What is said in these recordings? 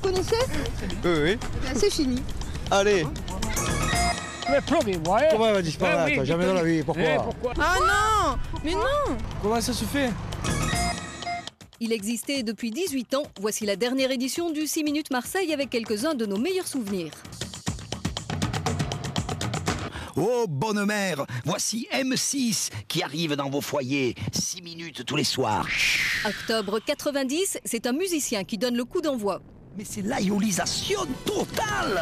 connaissez? Oui. C'est fini. Allez. Mais plombez-moi, hein. Comment elle va disparaître? Oui, Jamais dans la vie. Pourquoi? Ah non! Mais non! Comment ça se fait? Il existait depuis 18 ans. Voici la dernière édition du 6 minutes Marseille avec quelques-uns de nos meilleurs souvenirs. Oh, bonne mère, voici M6 qui arrive dans vos foyers. 6 minutes tous les soirs. Octobre 90, c'est un musicien qui donne le coup d'envoi. Mais c'est l'aïolisation totale.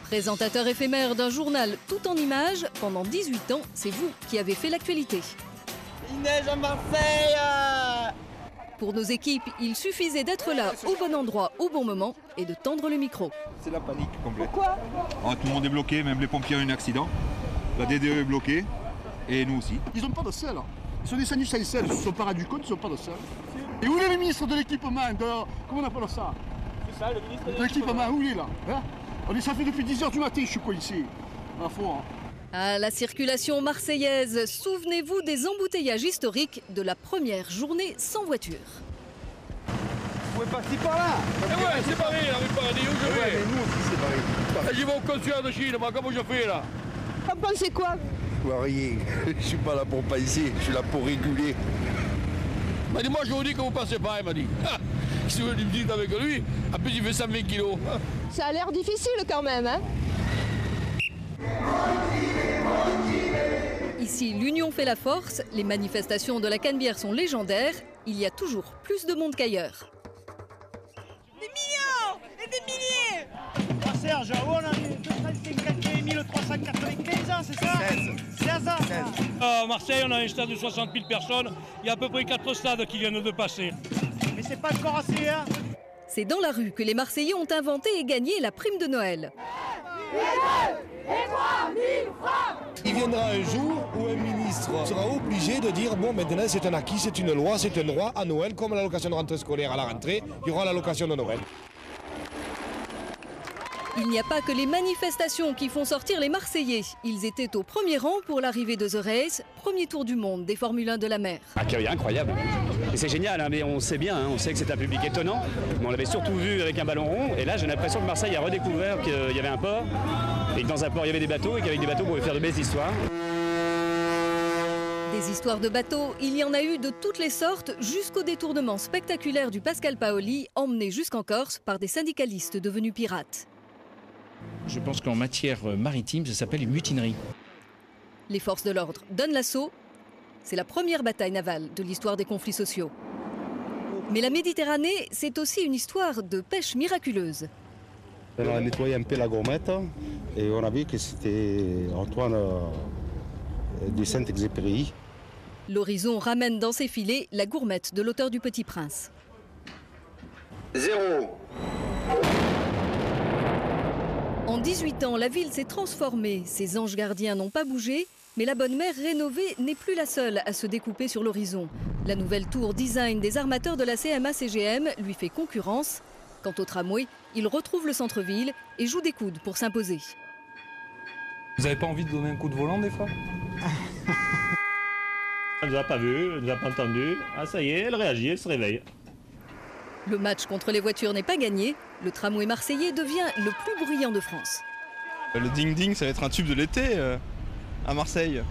Présentateur éphémère d'un journal tout en images, pendant 18 ans, c'est vous qui avez fait l'actualité. Il neige à Marseille. Pour nos équipes, il suffisait d'être là, au bon endroit, au bon moment, et de tendre le micro. C'est la panique complète. Pourquoi? Tout le monde est bloqué, même les pompiers ont eu un accident. La DDE est bloquée, et nous aussi. Ils n'ont pas de sel. Ils sont descendus sans sel, ils sont pas du compte, ils n'ont pas de sel. Et où est le ministre de l'équipement comment on appelle ça? C'est ça, le ministre de l'équipement, où il est là hein? Ça fait depuis 10h du matin, je suis coincé. À fond, hein. À la circulation marseillaise, souvenez-vous des embouteillages historiques de la première journée sans voiture. Vous pouvez passer par là. Eh ouais, c'est pareil, là, mais pareil, où je Ouais, vais? mais nous aussi c'est pareil. J'y vais au consulat de Chine, moi, comment je fais là? T'en pensez quoi? Rien. Je suis pas là pour paiser, je suis là pour réguler. Il m'a dit, moi je vous dis que vous passez pas, il m'a dit. Si vous voulez me dire avec lui, en plus il fait 120 kilos. Ça a l'air difficile quand même, hein? Ici, l'union fait la force, les manifestations de la Canebière sont légendaires, il y a toujours plus de monde qu'ailleurs. Des millions et des milliers! Serge, on a 251 395 ans, c'est ça? 16 ans. À Marseille, on a un stade de 60 000 personnes, il y a à peu près 4 stades qui viennent de passer. Mais c'est pas encore assez, hein? C'est dans la rue que les Marseillais ont inventé et gagné la prime de Noël. Il viendra un jour où un ministre sera obligé de dire bon, maintenant c'est un acquis, c'est une loi, c'est un droit à Noël, comme l'allocation de rentrée scolaire à la rentrée, il y aura l'allocation de Noël. Il n'y a pas que les manifestations qui font sortir les Marseillais. Ils étaient au premier rang pour l'arrivée de The Race, premier tour du monde des Formule 1 de la mer. Accueil incroyable. Et c'est génial, hein, mais on sait bien, on sait que c'est un public étonnant. Mais on l'avait surtout vu avec un ballon rond. Et là, j'ai l'impression que Marseille a redécouvert qu'il y avait un port. Et que dans un port, il y avait des bateaux. Et qu'avec des bateaux, on pouvait faire de belles histoires. Des histoires de bateaux, il y en a eu de toutes les sortes, jusqu'au détournement spectaculaire du Pascal Paoli, emmené jusqu'en Corse par des syndicalistes devenus pirates. Je pense qu'en matière maritime, ça s'appelle une mutinerie. Les forces de l'ordre donnent l'assaut. C'est la première bataille navale de l'histoire des conflits sociaux. Mais la Méditerranée, c'est aussi une histoire de pêche miraculeuse. On a nettoyé un peu la gourmette et on a vu que c'était Antoine de Saint-Exupéry. L'Horizon ramène dans ses filets la gourmette de l'auteur du Petit Prince. 0. En 18 ans, la ville s'est transformée. Ses anges gardiens n'ont pas bougé, mais la bonne mère rénovée n'est plus la seule à se découper sur l'horizon. La nouvelle tour design des armateurs de la CMA-CGM lui fait concurrence. Quant au tramway, il retrouve le centre-ville et joue des coudes pour s'imposer. Vous n'avez pas envie de donner un coup de volant des fois? Elle ne nous a pas vus, elle ne nous a pas entendus. Ah ça y est, elle réagit, elle se réveille. Le match contre les voitures n'est pas gagné. Le tramway marseillais devient le plus bruyant de France. Le ding-ding, ça va être un tube de l'été à Marseille.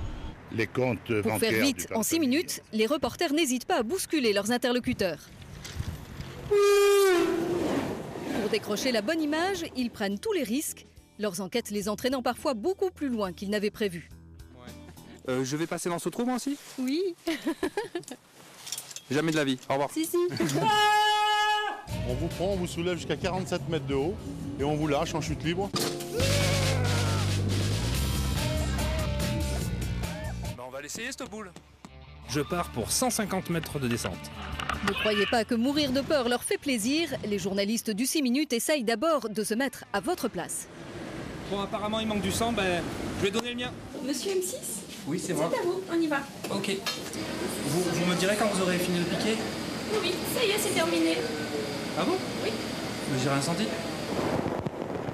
Les comptes Pour faire vite, en 6 minutes, les reporters n'hésitent pas à bousculer leurs interlocuteurs. Pour décrocher la bonne image, ils prennent tous les risques, leurs enquêtes les entraînant parfois beaucoup plus loin qu'ils n'avaient prévu. Je vais passer dans ce trou moi aussi? Oui. Jamais de la vie. Au revoir. Si. On vous prend, on vous soulève jusqu'à 47 mètres de haut et on vous lâche en chute libre. On va l'essayer cette boule. Je pars pour 150 mètres de descente. Ne croyez pas que mourir de peur leur fait plaisir. Les journalistes du 6 minutes essayent d'abord de se mettre à votre place. Bon, apparemment il manque du sang, je vais donner le mien. Monsieur M6? Oui, c'est moi. C'est à vous, on y va. Ok. Vous me direz quand vous aurez fini de piquer? Oui, ça y est, c'est terminé. Ah bon? Oui. Mais j'ai rien senti.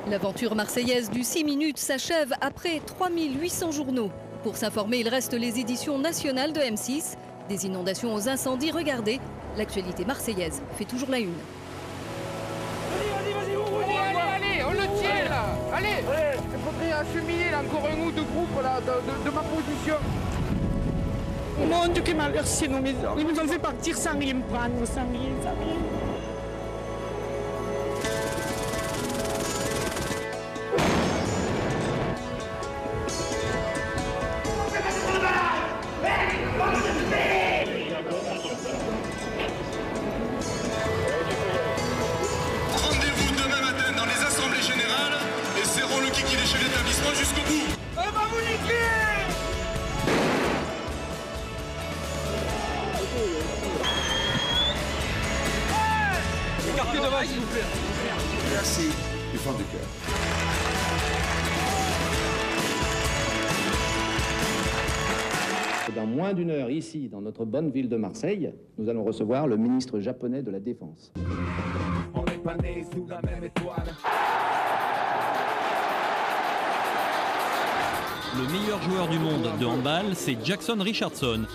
L'aventure marseillaise du 6 minutes s'achève après 3800 journaux. Pour s'informer, il reste les éditions nationales de M6. Des inondations aux incendies, regardez, l'actualité marseillaise fait toujours la une. Vas-y, Allez, il faudrait acheminer là, encore un ou deux groupes là, de ma position. Mon Dieu, que malheur chez nos maisons. Ils nous ont fait partir sans rien prendre, sans rien, sans rien. Rendez-vous demain matin dans les assemblées générales et serrons le kiki chez l'établissement jusqu'au bout. On va vous niquer! Écartez devant, s'il vous plaît. Merci du fond du cœur. Dans moins d'une heure, ici, dans notre bonne ville de Marseille, nous allons recevoir le ministre japonais de la Défense. On n'est pas nés sous la même étoile. Le meilleur joueur du monde de handball, c'est Jackson Richardson.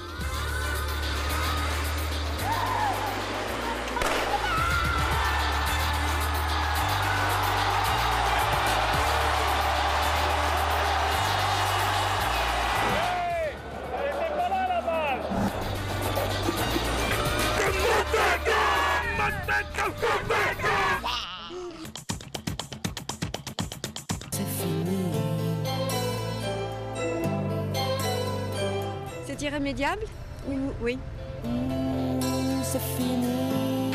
C'est irrémédiable? Oui. C'est fini.